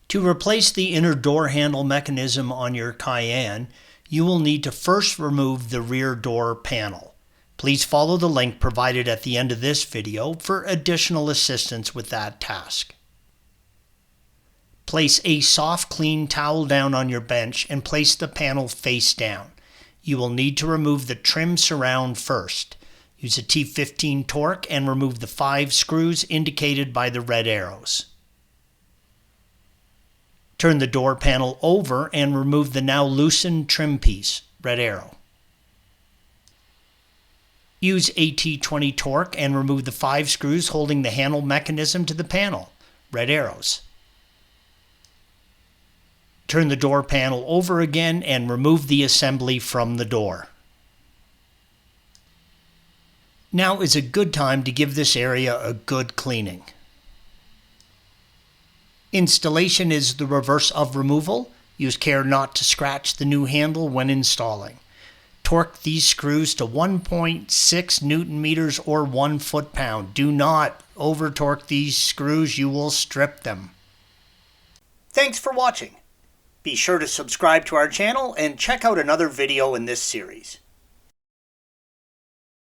To replace the inner door handle mechanism on your Cayenne, you will need to first remove the rear door panel. Please follow the link provided at the end of this video for additional assistance with that task. Place a soft, clean towel down on your bench and place the panel face down. You will need to remove the trim surround first. Use a T15 torque and remove the 5 screws indicated by the red arrows. Turn the door panel over and remove the now loosened trim piece, red arrow. Use a T20 torque and remove the 5 screws holding the handle mechanism to the panel, red arrows. Turn the door panel over again and remove the assembly from the door. Now is a good time to give this area a good cleaning. Installation is the reverse of removal. Use care not to scratch the new handle when installing. Torque these screws to 1.6 Newton meters or 1 foot-pound. Do not over-torque these screws, you will strip them. Thanks for watching. Be sure to subscribe to our channel and check out another video in this series.